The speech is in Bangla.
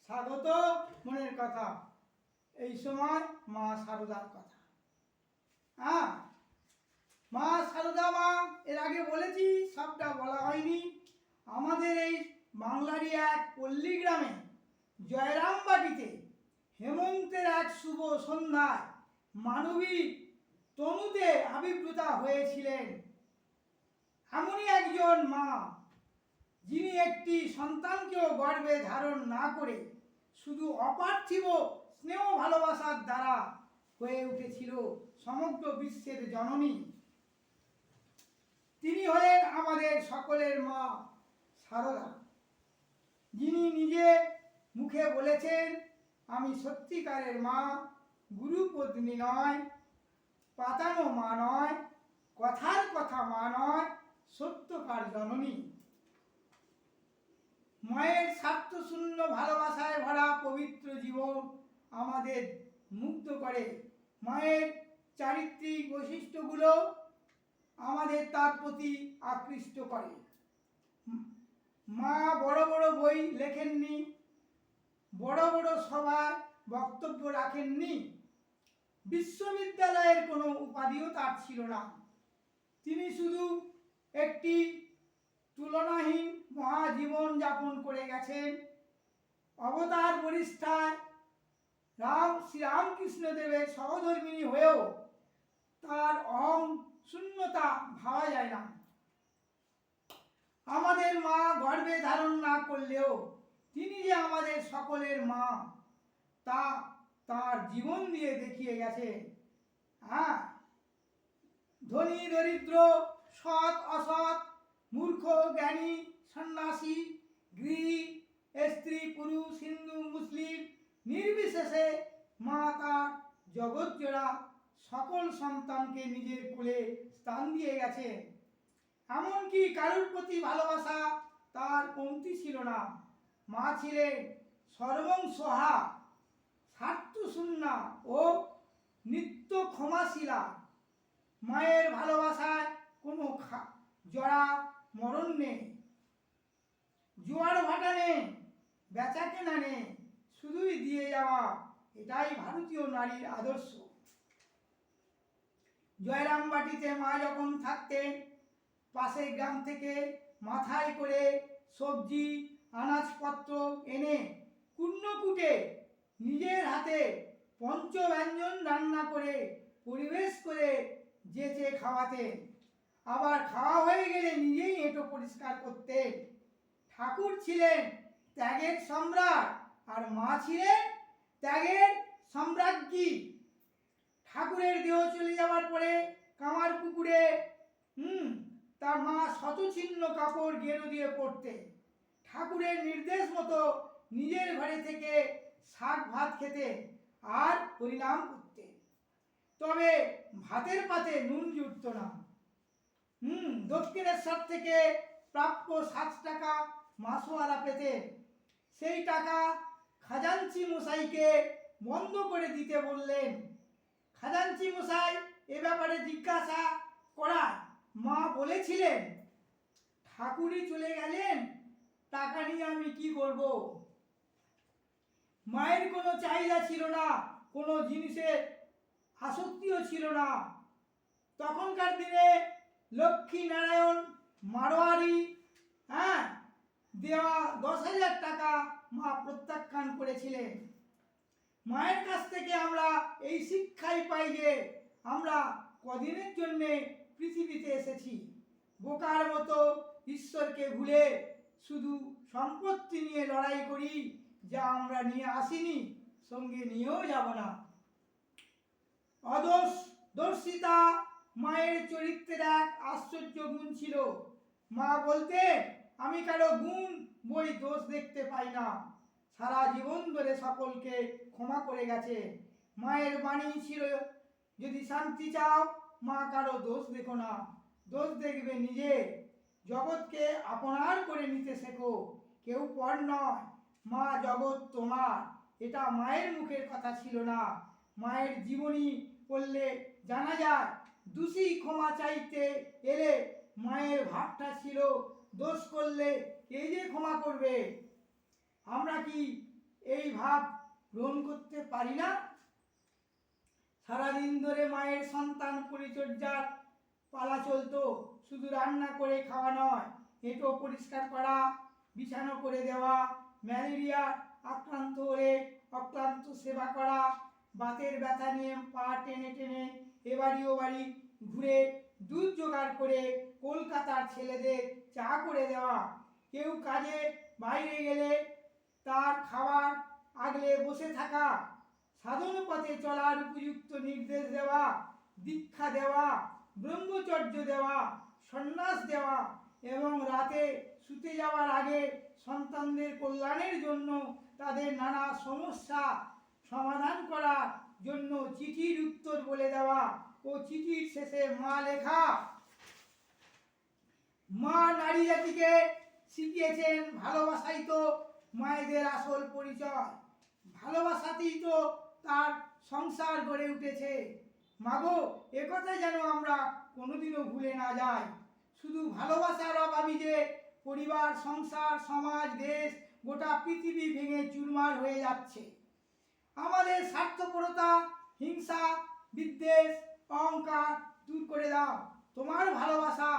স্বাগত মনের কথা। এই সময় মা শারদার কথা। হ্যাঁ, মা শারদা মা এর আগে বলেছি, সবটা বলা হয়নি। আমাদের এই বাংলারই এক পল্লী গ্রামে জয়রামবাটিতে হেমন্তের এক শুভ সন্ধ্যায় মানবী তনুতে আবির্ভূতা হয়েছিলেন এমনই একজন মা, যিনি একটি সন্তানকেও গর্ভে ধারণ না করে শুধু অপার্থিব স্নেহ ভালোবাসার দ্বারা হয়ে উঠেছিল সমগ্র বিশ্বের জননী। তিনি হলেন আমাদের সকলের মা শারদা, যিনি নিজে মুখে বলেছেন, আমি সত্যিকারের মা, গুরুপত্নী নয়, পাতানো মা নয়, কথার কথা মা নয়, সত্যকার জননী। মায়ের স্বার্থশূন্য ভালোবাসায় ভরা পবিত্র জীবন আমাদের মুগ্ধ করে। মায়ের চারিত্রিক বৈশিষ্ট্যগুলো আমাদের তার প্রতি আকৃষ্ট করে। মা বড় বড় বই লেখেননি, বড় বড় সভায় বক্তব্য রাখেননি, বিশ্ববিদ্যালয়ের কোনো উপাধিও তার ছিল না। তিনি শুধু একটি তুলনাহীন মহাজীবন যাপন করে গেছেন। অবতার বরিষ্ঠায় শ্রীরামকৃষ্ণদেবের সহধর্মিণী হয়েও তার অহং শূন্যতা ভাবা যায় না। আমাদের মা গর্ভে ধারণ না করলেও তিনি যে আমাদের সকলের মা, তা তার জীবন দিয়ে দেখিয়ে গেছে। হ্যাঁ, ধনী দরিদ্র, সৎ অসৎ, মূর্খ জ্ঞানী, সন্ন্যাসী, গৃহী, স্ত্রী পুরুষ, হিন্দু মুসলিম নির্বিশেষে মা তার জগৎজোড়া সকল সন্তানকে নিজের কোলে স্থান দিয়ে গেছে। এমনকি কারোর প্রতি ভালোবাসা তার কমতি ছিল না। মা ছিলেন সর্বং সহা, স্বার্থশূন্যা ও নিত্য ক্ষমাশীলা। মায়ের ভালোবাসায় কোনো জড়া মরণ নেই, জোয়ার ভাটা নেই, বেচা কেনা নেই, শুধুই দিয়ে যাওয়া। এটাই ভারতীয় নারীর আদর্শ। জয়রামবাটিতে মা যখন থাকতেন, পাশের গ্রাম থেকে মাথায় করে সবজি আনাজপত্র এনে কুন্নকুটে নিজের হাতে পঞ্চব্যঞ্জন রান্না করে পরিবেশ করে যেচে খাওয়াতেন। আবার খাওয়া হয়ে গেলে নিজেই এঁটো পরিষ্কার করতেন। ঠাকুর ছিলেন ত্যাগের সম্রাট, আর মা ছিলেন ত্যাগের সম্রাজ্ঞী। ঠাকুরের দেহ চলে যাওয়ার পরে কামার পুকুরে তার মা শতছিন্ন কাপড় গেরো দিয়ে পড়তে, ঠাকুরের নির্দেশ মতো নিজের ঘরে থেকে শাক ভাত খেতে আর হরিনাম করতে। তবে ভাতের পাতে নুন জুটত না। দক্ষিণেশ্বর থেকে প্রাপ্য 7 টাকা মাসোয়ারা পেতেন। সেই টাকা খাজাঞ্চি মশাইকে বন্ধ করে দিতে বললেন। খাজাঞ্চি মশাই এ ব্যাপারে জিজ্ঞাসা করায় মা বলেছিলেন, ঠাকুরই চলে গেলেন, টাকা নিয়ে আমি কি করব। মায়ের কোনো চাহিদা ছিল না, কোনো জিনিসের আসক্তিও ছিল না। তখনকার দিনে লক্ষ্মী নারায়ণ মারোয়ারি দেওয়া 10,000 টাকা মা প্রত্যাখ্যান করেছিলেন। মায়ের কাছ থেকে আমরা এই শিক্ষাই পাই যে আমরা কদিনের জন্যে পৃথিবীতে এসেছি। বোকার মতো ঈশ্বরকে ভুলে শুধু সম্পত্তি নিয়ে লড়াই করি, যা আমরা নিয়ে আসিনি, সঙ্গে নিয়েও যাব না। অদর্শিতা মায়ের চরিত্রের এক আশ্চর্য গুণ ছিল। মা বলতেন, আমি কারো গুণ বই দোষ দেখতে পাই না। সারা জীবন ধরে সকলকে ক্ষমা করে গেছে। মায়ের বাণী ছিল, যদি শান্তি চাও মা কারো দোষ দেখো না, দোষ দেখবে নিজে। জগৎকে আপনার করে নিতে শেখো, কেউ পর নয়, মা জগৎ তোমার। এটা মায়ের মুখের কথা ছিল না, মায়ের জীবনী পড়লে জানা যায়। দোষী ক্ষমা চাইতে এলে মায়ের ভাবটা ছিল, দোষ করলে কে যে ক্ষমা করবে। আমরা কি এই ভাব গ্রহণ করতে পারি না? সারাদিন ধরে মায়ের সন্তান পরিচর্যার পালা চলতো, শুধু রান্না করে খাওয়া নয়, এঁটো পরিষ্কার করা, বিছানো করে দেওয়া, ম্যালেরিয়া আক্রান্ত হলে অক্লান্ত সেবা করা, বাতের ব্যথা নিয়ে পা টেনে টেনে এবাড়ি ও বাড়ি ঘুরে দুধ জোগাড় করে কলকাতার ছেলেদের চা করে দেওয়া, কেউ কাজে বাইরে গেলে তার খাবার আগলে বসে থাকা, সাধন পথে চলার উপযুক্ত নির্দেশ দেওয়া, দীক্ষা দেওয়া, ব্রহ্মচর্য দেওয়া, সন্ন্যাস দেওয়া এবং রাতে শুতে যাওয়ার আগে সন্তানদের কল্যাণের জন্য তাদের নানা সমস্যা সমাধান করার জন্য চিঠির উত্তর বলে দেওয়া ও চিঠির শেষে মা লেখা। মা নারী জাতিকে শিখিয়েছেন ভালোবাসাই তো মায়েদের আসল পরিচয়, ভালোবাসাতেই তো তার সংসার গড়ে উঠেছে। মাগো, একথা যেন আমরা কোনোদিনও ভুলে না যাই। শুধু ভালোবাসার অভাবই যে পরিবার, সংসার, সমাজ, দেশ, গোটা পৃথিবী ভেঙে চুরমার হয়ে যাচ্ছে। আমাদের স্বার্থপরতা, হিংসা, বিদ্বেষ, অহংকার দূর করে দাও। তোমার ভালোবাসা